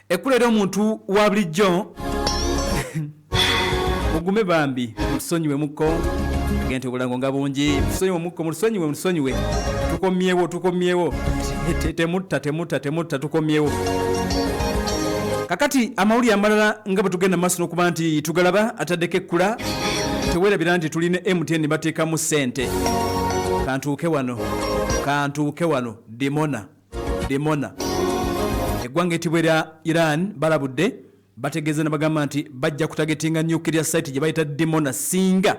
Ekulera omuntu wa bulijjo mugume bambi musonyiwe muko gente obulango nga bungi musonyiwe muko musonyiwe tukomyewo temutta tukomyewo. Kakati amawuli amalala nga bwe tugenda maaso n'okuba nti tugalaba ataddeko ekkula teweerabira nti tulina MTN bateekamu ssente. Kantuuke wano Dimona eggwanga ettibwa erya Iran balabudde bategeeza ne bagamba nti bajja kutagetinga nuclear site gye bayita Dimona singa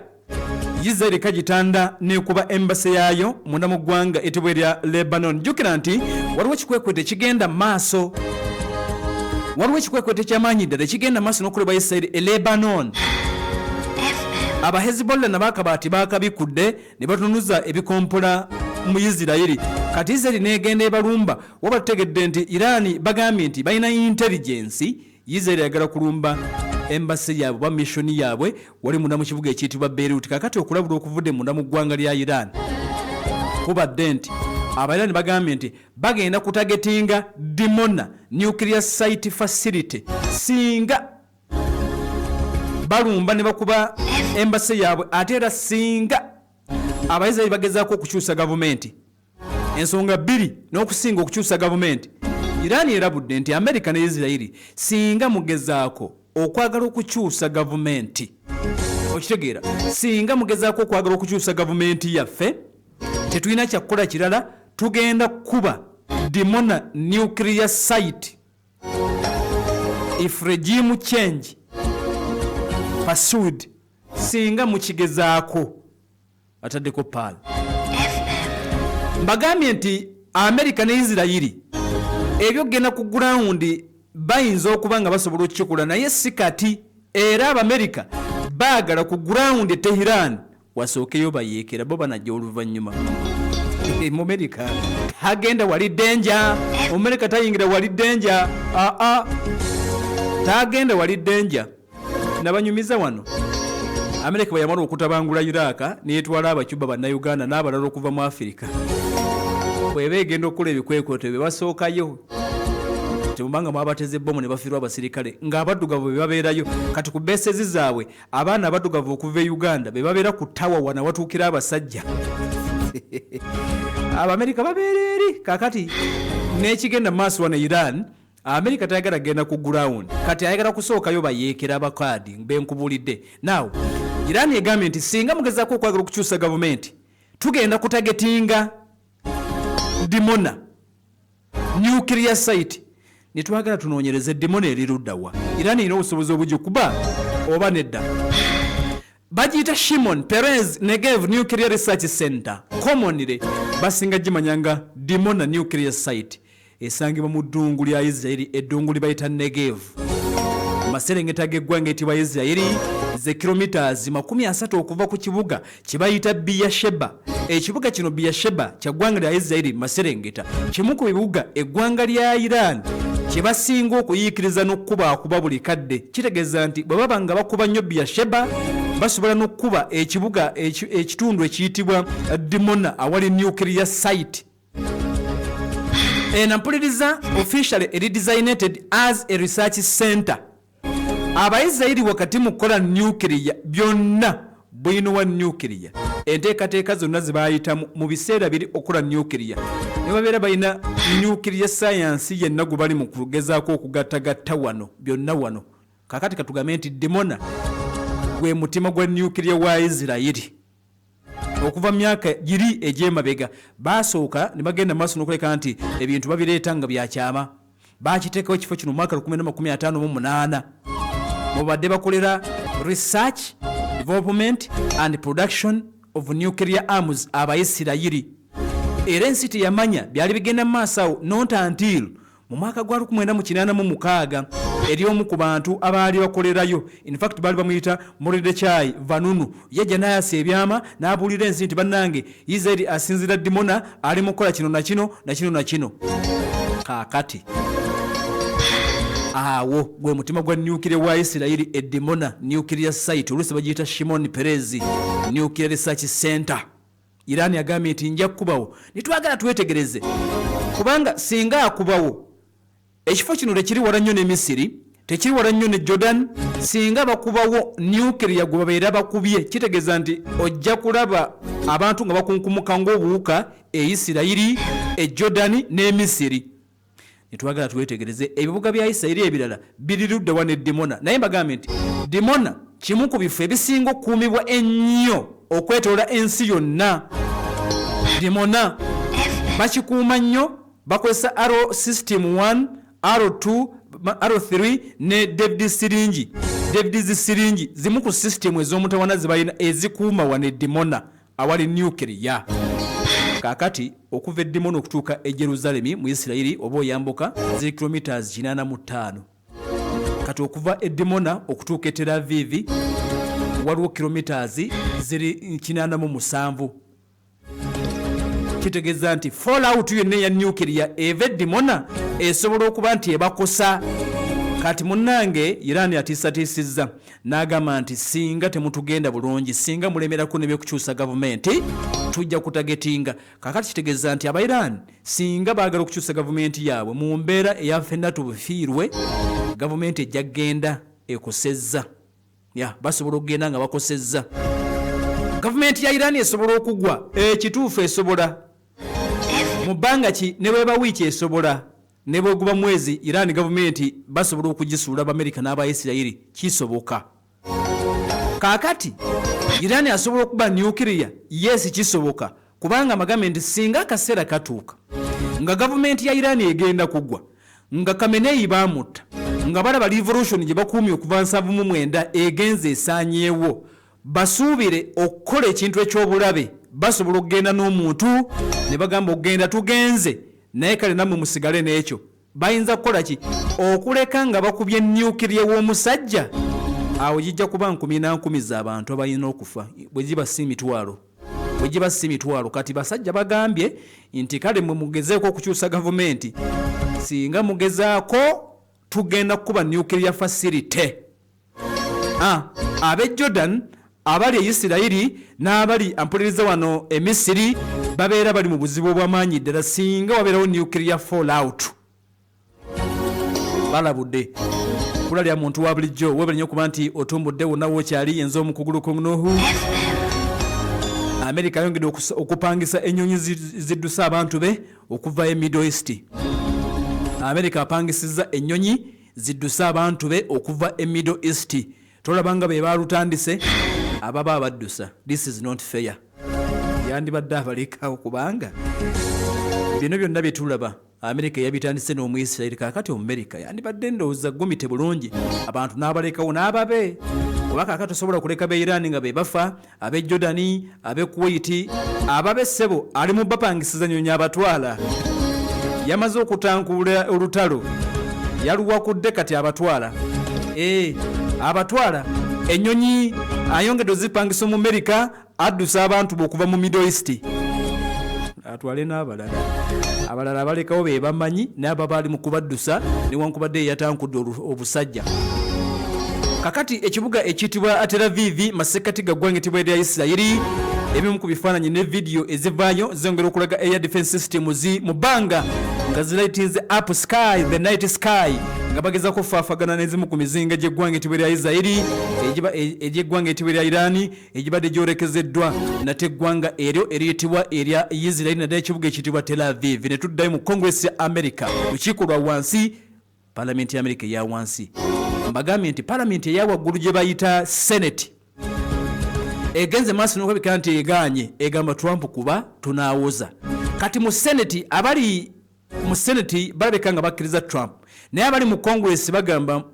Israel kagitanda nekuba embassy yaayo munda mu ggwanga ettibwa erya Lebanon. Jjukira nti waliwo ekikwekwete kigenda maaso, waliwo ekikwekwete ky'amaanyi ddala ekigenda maaso n'okuleba Israel e Lebanon. Aba Hezbollah nabakabaati bakabikudde ne batunuza ebikompola mu Isiraeli. Kati Israeli negenda ebalumba waba tutegedde nti Iran bagambye nti balina intelligence. Israeli yagala kulumba embassy yaabwe ba mission yaabwe wali munda mu kibuga ekiyitibwa Beirut. Kakati okulabula okuvudde munda mu ggwanga lya Iran kubadde nti Abairani bagambye nti bagenda kutagetinga Dimona nuclear site facility singa balumba ne bakuba embassy yaabwe ate era singa Abaisiraeli bagezaako okukyusa gavumenti. Ensonga bbiri n'okusinga okukyusa gavumenti. Iran erabudde nti America ne Israeli singa mugezaako okwagala okukyusa gavumenti, okitegeera, singa mugezaako okwagala okukyusa gavumenti yaffe tetulina kyakukola kirala, tugenda kuba Dimona nuclear site if regime change pursued. Singa mukigezaako ataddeko paal. Mbagambye nti America ne Israeli ebyogenda ku ground bayinza okuba nga basobola okukikola naye si kati. Era Abamerika baagala ku ground Tehran wasookeyo bayeekera bo banajja oluvannyuma. Mu America tagenda wali danger, America tayingira wali danger, tagenda wali danger. Nabanyumiza wano America bwe yamala okutabangula Iraq n'etwala Abacuba bannayuganda n'abalala okuva mu Africa. Bweba egenda okukola ebikwekweto bye basookayo temubanga mwabateze bbomu ne bafiirwa abasirikale ng'abaddugavu be babeerayo. Kati ku beesezi zaabwe abaana abaddugavu okuva e Uganda be babeera ku ttawa wana watuukira abasajja. Abamerika babeera eri. Kakati n'ekigenda mu maaso wano Iran, Amerika tayagala genda ku ground, kati ayagala kusookayo bayeekera abakaadi benkubulidde. Now Iran egambye nti singa mugezaako okwagala okukyusa gavumenti tugenda kutagetinga Dimona nuclear site. Nitwagala tunoonyereze Dimona eri luddawa. Iran erina obusobozi obugikuba oba nedda. Bagiyita Shimon Peres Negev Nuclear Research Center. Commonly basinga gimanyanga Dimona nuclear site esangibwa mu ddungu lya Israeli, eddungu libayita Negev. Maserengeta g'eggwanga etibwa Israeli ze kilometers 30 okuva ku kibuga kibayita Beersheba. Ekibuga kino Beersheba kya ggwanga lya Israeli Maserengeta kimu ku bibuga eggwanga lya Iran kye basinga okuyiikiriza n'okukuba buli kadde. Kitegeeza nti bwe baba nga bakuba nnyo Beersheba basobola n'okukuba ekibuga ekitundu ekiyitibwa Dimona awali nuclear site. Mpuliriza officially redesigned as a research center. Abaisiraeli wakati mu kukola nuclear byonna bwino wa nuclear enteekateeka zonna ze baayitamu mu biseera biri okukola nuclear ne babeera balina nuclear science yenna gwe bali mu kugezaako okugattagatta wano byonna wano. Kakati katugambe nti Dimona gwe mutima gwa nuclear wa Isiraeli. Okuva myaka giri egy'emabega basooka ne bagenda maaso n'okuleka nti ebintu babireeta nga byakyama. Bakiteekawo ekifo kino mu mwaka 1958 mubadde bakolera research, development and production of nuclear arms Abaisiraeli. Era ensi teyamanya byali bigenda mu maaso awo not until mu mwaka gwa 1986 eri omu ku bantu abaali bakolerayo, in fact baali bamuyita Mordechai Vanunu, yajja n'ayasa ebyama n'abuulira ensi nti bannange Israeli asinzira Dimona ali mu kukola kino na kino. Kaakati awo gwe mutima gwa nuclear wa Isiraeli e Dimona nuclear site oluusi bagiyita Shimon Peres Nuclear Research Center. Iran yagambye nti nja kubawo nitwagala twetegereze kubanga singa akubawo ekifo kino tekiri wala nnyo ne Misiri, tekiri wala nnyo ne Jordan. Singa bakubawo nuclear gwe babeera bakubye, kitegeeza nti ojja kulaba abantu nga bakunkumuka ng'obuwuka Isirayiri, Jordan ne Misiri. Nitwagala tuwetegereze ebibuga bya Isirayiri ebirala biri ludda wa ne Dimona. Naye mbagambe nti Dimona kimu ku bifo ebisinga okuumibwa ennyo okwetoola ensi yonna. Dimona bakikuuma nnyo, bakozesa Arrow System 1, Arrow 2, Arrow 3 ne David's siringi zimu ku system ez'omutawana zibalina ezikuuma wa ne Dimona awali nuclear. Kakati okuva Dimona okutuuka e Jerusalem mu Isirayiri oba oyambuka ziri kilometers 85. Kati okuva e Dimona okutuuka e Tel Aviv waliwo kilometers ziri 87. Kitegeeza nti fallout yonna ya nuclear eva Dimona esobola okuba nti ebakosa. Kati munnange Iran yatiisatiisizza n'agamba nti singa temutugenda bulungi, singa mulemerako ne byekukyusa gavumenti tujja kutagetinga. Kakati kitegeeza nti aba Iran singa baagala okukyusa gavumenti yaabwe mu mbeera eya ffenna tubufiirwe, gavumenti ejja kgenda ekosezza. Basobola okugenda nga bakosezza. Gavumenti ya Iran esobola okugwa, ekituufu esobola mu bbanga ki ne bweba wiiki esobola, ne bweguba mwezi Iran gavumenti basobola okugisuula Amerika n'aba Isirayiri, kisoboka. Kakati Iran asobola okuba nuclear, yes kisoboka, kubanga amagambe nti singa akaseera katuuka nga gavumenti ya Iran egenda kugwa, nga Khamenei baamutta, nga balaba revolution gye bakuumye okuva 79 egenze esaanyeewo, basuubire okukola ekintu eky'obulabe, basobola okugenda n'omuntu ne bagamba okugenda tugenze naye kale nammwe musigale n'ekyo. Bayinza kukola ki? Okuleka nga bakubye nuclear w'omusajja, awo gijja kuba nkumi na nkumi z'abantu abalina okufa bwe giba si mitwalo. Kati basajja bagambye nti kale mwe mugezeeko okukyusa gavumenti, singa mugezaako tugenda kukuba nuclear facility. Abe Jordan, abali e Isirayiri n'abali ampuliriza wano e Misiri babeera bali mu buzibu obw'amaanyi ddala singa wabeerawo nuclear fallout. Balabudde kulalya muntu wa bulijjo weebale nnyo okuba nti otumbudde wonna wookyali enzo omukugulu ku Nuhu. Amerika yongedde okupangisa ennyonyi ziddusa abantu be okuva e Middle East. Amerika apangisizza ennyonyi ziddusa abantu be okuva e Middle East. Tolabanga be balutandise ababa abaddusa. This is not fair. Yandibadde abalekawo kubanga bino byonna bye tulaba Amerika yabitandise n'Omuyisirayiri. Kakati Omumerika yandibadde ndowooza gumite bulungi abantu n'abalekawo n'ababe, kuba kakati osobola kuleka be Iran nga be bafa, abe Jordani, abe Kuwait, ababe ssebo ali mu bapangisiza nnyonyi abatwala. Yamaze okutankuula olutalo, yaluwakudde kati abatwala. Abatwala ennyonyi ayongedde ozipangisa mu Amerika addusa abantu okuva mu Middle East. Atwale n'abalala. Abalala abalekawo be bamanyi n'aba bali mu kubaddusa newankubadde yatankudde obusajja. Kakati ekibuga ekiyitibwa Tel Aviv masekati gaggwanga ettibwa erya Isirayiri, ebimu ku bifaananyi ne vidiyo ezivaayo zongera okulaga air defense systems mu bbanga nga zilightinze up sky, the night sky, nga bagezaako okufaafagana n'ezimu ku mizinga gy'eggwanga ettibwa erya Isirayiri, egy'eggwanga ettibwa erya Iran egibadde gyolekezeddwa nate eggwanga eryo eriyitibwa erya Isirayiri naddala ekibuga ekiyitibwa Tel Aviv. Ne tuddayo mu Congress ya America, lukiiko lwa wansi, Palamenti ya America eya wansi. Mbagambye nti Palamenti eya waggulu gye bayita Senate egenze maaso n'okulabika nti egaanye, egamba Trump kuba tunaawoza. Kati mu Senate abali mu Senate balabika nga bakkiriza Trump, naye abali mu Congress bagamba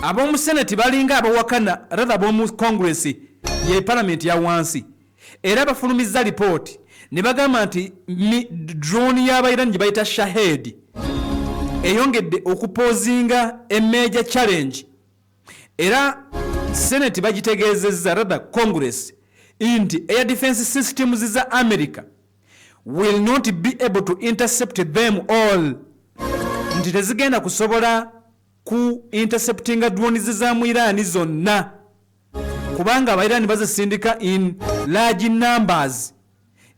ab'omu Senate balinga abawakana rather ab'omu Congress ye Palamenti ya wansi. Era bafulumizza report ne bagamba nti drone y'Abayirani gye bayita Shahed eyongedde okupozinga a major challenge. Era Senate bagitegeezezza rather Congress nti air defense systems za America will not be able to intercept them all, nti tezigenda kusobola ku interceptinga drones za mu Iran zonna kubanga Abayirani bazisindika in large numbers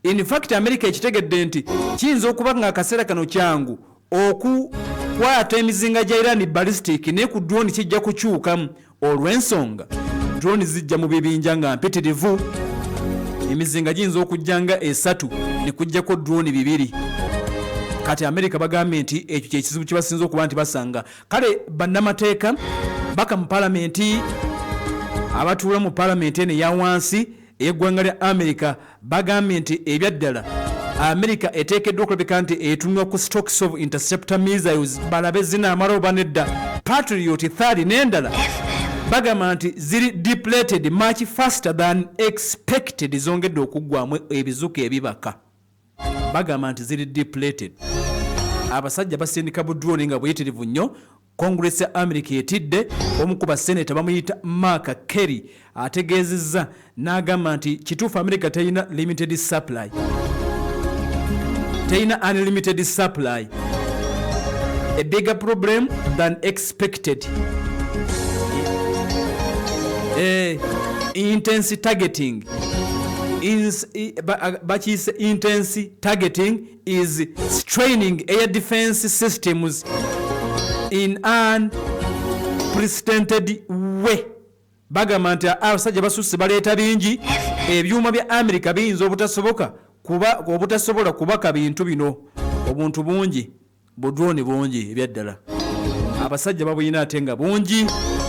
In fact America ekitegedde nti kiyinza okuba nga akaseera kano kyangu okukwata emizinga gya Iran ballistic ne ku drone kijja kukyukamu olw'ensonga drone zijja mu bibinja nga mpitirivu. Emizinga giyinza okujja nga 3 ne kujjako drone 2. Kati America bagambye nti ekyo kyekizibu kibasinza okuba nti basanga. Kale bannamateeka baka mu palamenti abatuula mu palamenti eno eya wansi eggwanga lya America bagambye nti ebyaddala America eteekeddwa okulabika nti etunula ku stocks of interceptor missiles balabe zinaamala oba nedda Patriot 3 n'endala bagamba nti ziri depleted much faster than expected, zongedde okuggwamu ebizuka ebibaka. Bagamba nti ziri depleted. Abasajja basindika bu drone nga buyitirivu nnyo. Congress ya America etidde omu ku baseneta bamuyita Mark Kerry ategeezezza n'agamba nti kituufu America teyina limited supply, teyina unlimited supply, a bigger problem than expected. Intense targeting intense targeting is straining air defense systems in an unprecedented way. Bagamba nti abasajja basusse baleeta bingi ebyuma bya America biyinza obutasobola kubaka bintu bino obuntu bungi budrone bungi ebyaddala abasajja babuyina ate nga bungi.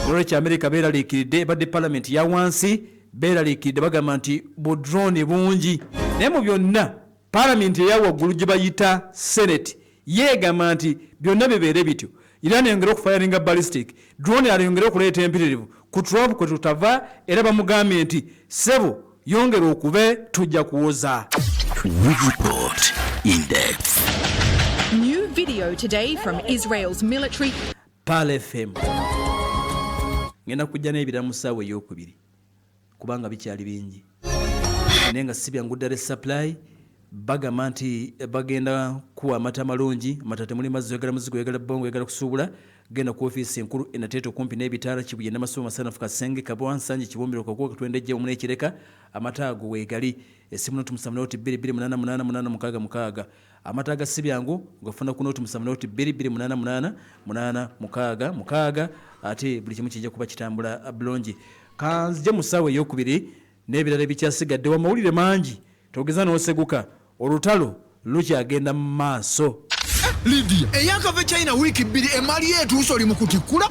Olwekyo America beeraliikiridde badde parliament ya wansi beeraliikiridde bagamba nti budrone bungi. Naye mu byonna parliament eya waggulu gye bayita Senate yeegamba nti byonna bibeere bityo. Iran yongera okufayaringa ballistic, drone yongera okuleeta empitirivu ku Trump kwe tutava era bamugambye nti sebo yongera okube tujja kuwoza. Report in depth. New video today from Israel's military. Pal FM. Ngenda kujja n'ebiramu ssaawa ey'okubiri kubanga bikyali bingi. Naye nga si byangu ddala supply bagamba nti bagenda kuwa amata malungi, amata temuli mazzi oyagala muzigo oyagala bongo oyagala kusuubula genda ku ofiisi enkulu enateeta okumpi n'ebitaala Kibuye n'Amasuba Masanafu Kasenge Kabwa Nsanje Kibumbiro Kakuwa Katwendejje omu n'Ekireka. Amata ago weegali essimu noti 2288886. Amata agasi byangu ngafuna ku noti 2288886 ate buli kimu kijja kuba kitambula bulungi. Kanzije mu ssaawa ey'okubiri n'ebirala ebikyasigadde wa mawulire mangi togeza n'oseguka olutalo lukyagenda mu maaso. Lydia eyakava China wiiki 2 emali yeetuuse oli mu kutikkula.